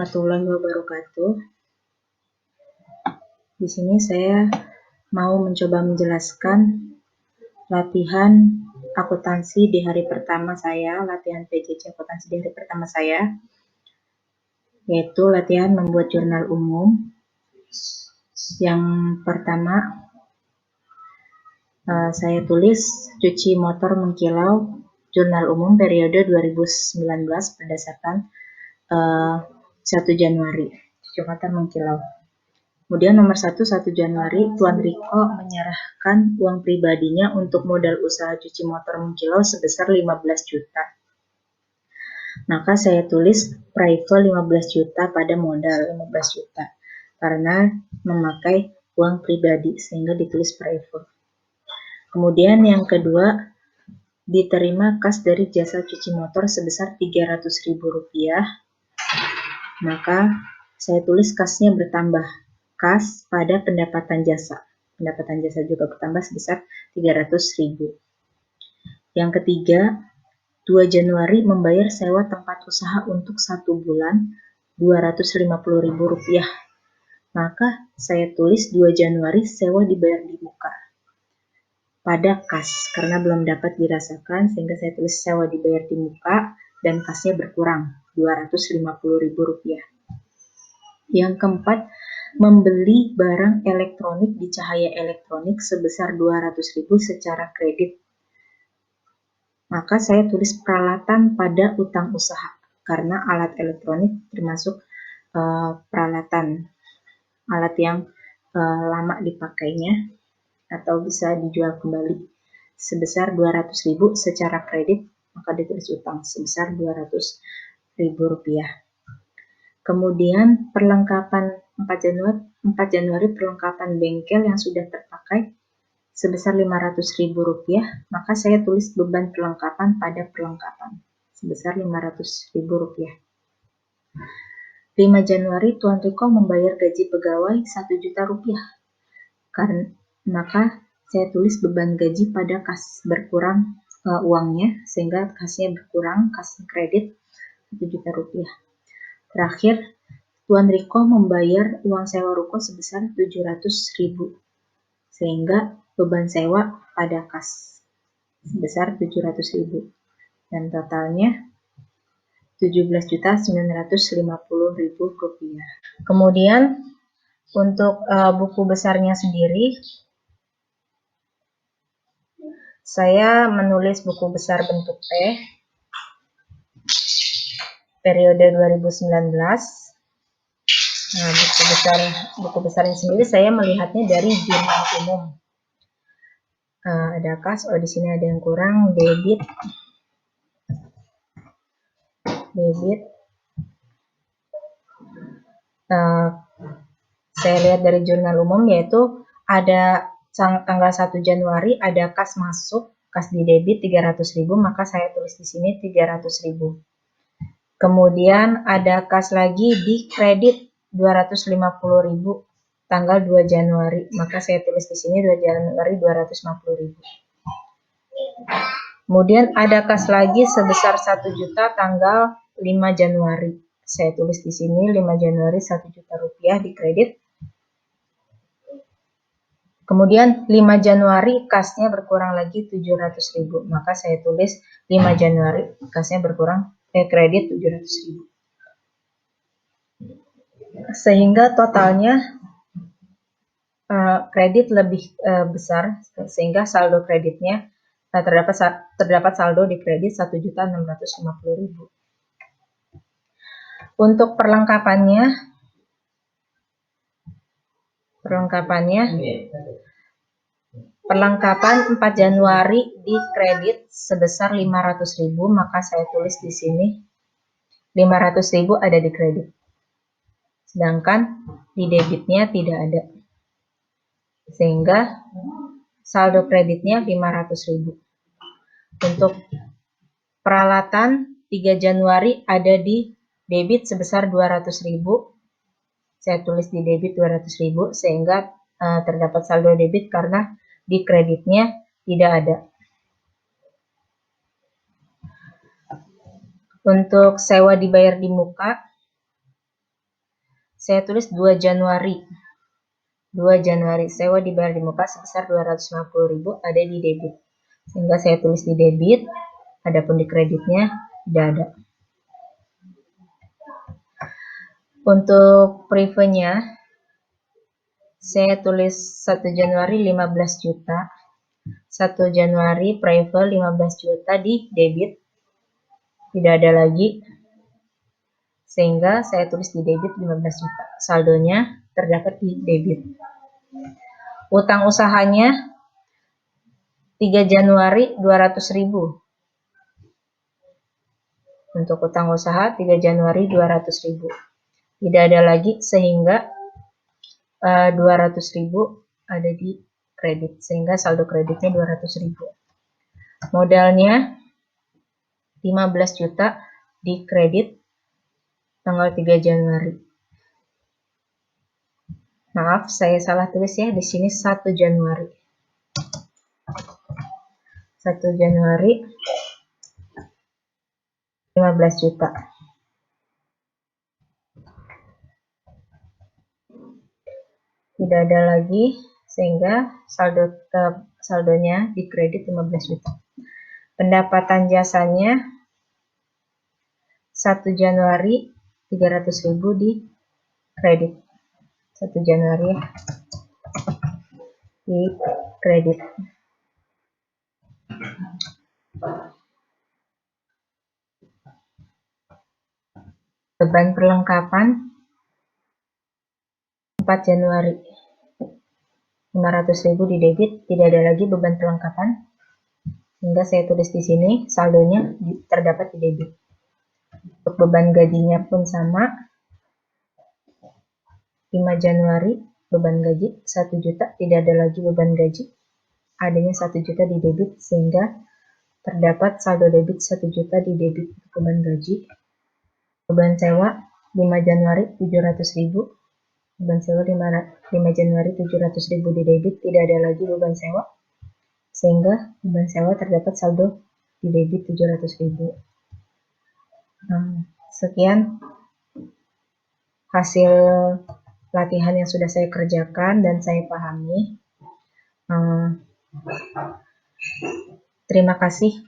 warahmatullahi wabarakatuh. Di sini saya mau mencoba menjelaskan latihan akuntansi di hari pertama saya, latihan PJJ akuntansi di hari pertama saya, yaitu latihan membuat jurnal umum. Yang pertama, saya tulis cuci motor mengkilau jurnal umum periode 2019 berdasarkan 1 Januari, cuci motor mengkilau. Kemudian nomor 1 Januari, Tuan Riko menyerahkan uang pribadinya untuk modal usaha cuci motor mengkilau sebesar 15 juta. Maka saya tulis private 15 juta pada modal 15 juta. Karena memakai uang pribadi, sehingga ditulis private. Kemudian yang kedua, diterima kas dari jasa cuci motor sebesar Rp300.000. Maka saya tulis kasnya bertambah. Kas pada pendapatan jasa. Pendapatan jasa juga bertambah sebesar 300.000. Yang ketiga, 2 Januari membayar sewa tempat usaha untuk 1 bulan Rp250.000. Maka saya tulis 2 Januari sewa dibayar di muka pada kas, karena belum dapat dirasakan, sehingga saya tulis sewa dibayar di muka dan kasnya berkurang Rp250.000. Yang keempat, membeli barang elektronik di Cahaya Elektronik sebesar 200.000 secara kredit. Maka saya tulis peralatan pada utang usaha, karena alat elektronik termasuk peralatan, alat yang lama dipakainya atau bisa dijual kembali sebesar 200.000 secara kredit, maka ditulis utang sebesar Rp200.000. Kemudian perlengkapan 4 Januari perlengkapan bengkel yang sudah terpakai sebesar Rp500.000, maka saya tulis beban perlengkapan pada perlengkapan sebesar Rp500.000. 5 Januari Tuan Riko membayar gaji pegawai Rp1 juta. Maka saya tulis beban gaji pada kas berkurang uangnya, sehingga kasnya berkurang, kas kredit Rp1 juta. Terakhir, Tuan Riko membayar uang sewa ruko sebesar Rp700.000, sehingga beban sewa pada kas sebesar Rp700.000 dan totalnya Rp17.950.000. Kemudian untuk buku besarnya sendiri, saya menulis buku besar bentuk T periode 2019. Nah, buku besarnya sendiri saya melihatnya dari jurnal umum. Ada kas, di sini ada yang kurang, debit. Saya lihat dari jurnal umum, yaitu ada tanggal 1 Januari ada kas masuk, kas di debit 300.000, maka saya tulis di sini 300.000. Kemudian ada kas lagi di kredit 250.000 tanggal 2 Januari, maka saya tulis di sini 2 Januari 250.000. Kemudian ada kas lagi sebesar 1 juta tanggal 5 Januari. Saya tulis di sini 5 Januari 1 juta rupiah di kredit. Kemudian 5 Januari kasnya berkurang lagi 700.000, maka saya tulis 5 Januari kasnya berkurang kredit 700.000. Sehingga totalnya kredit lebih besar, sehingga saldo kreditnya terdapat saldo di kredit 1.650.000. Untuk perlengkapan 4 Januari di kredit sebesar 500.000, maka saya tulis di sini 500.000 ada di kredit, sedangkan di debitnya tidak ada, sehingga saldo kreditnya 500.000. Untuk peralatan 3 Januari ada di debit sebesar 200.000, saya tulis di debit 200.000, sehingga terdapat saldo debit karena di kreditnya tidak ada. Untuk sewa dibayar di muka, Saya tulis 2 Januari. 2 Januari sewa dibayar di muka sebesar 250.000 ada di debit. Sehingga saya tulis di debit, adapun di kreditnya tidak ada. Untuk prevenya, saya tulis 1 Januari 15 juta. 1 Januari preve 15 juta di debit. Tidak ada lagi. Sehingga saya tulis di debit 15 juta. Saldonya terdapat di debit. Utang usahanya 3 Januari 200.000. Untuk utang usaha 3 Januari 200.000. Tidak ada lagi sehingga 200.000 ada di kredit. Sehingga saldo kreditnya 200.000. Modalnya 15 juta di kredit tanggal 3 Januari. Maaf, saya salah tulis ya. Di sini 1 Januari. 1 Januari 15 juta. Tidak ada lagi sehingga saldonya di kredit 15 juta. Pendapatan jasanya 1 Januari 300.000 di kredit. 1 Januari ya, di kredit. Beban perlengkapan 4 Januari 500.000 di debit, tidak ada lagi beban perlengkapan. Sehingga saya tulis di sini saldonya terdapat di debit. Untuk beban gajinya pun sama. 5 Januari beban gaji 1 juta, tidak ada lagi beban gaji. Adanya 1 juta di debit sehingga terdapat saldo debit 1 juta di debit untuk beban gaji. Beban sewa 5 Januari 700.000. Beban sewa 5 Januari 700.000 di debit, tidak ada lagi beban sewa. Sehingga beban sewa terdapat saldo di debit 700.000. Sekian hasil latihan yang sudah saya kerjakan dan saya pahami. Terima kasih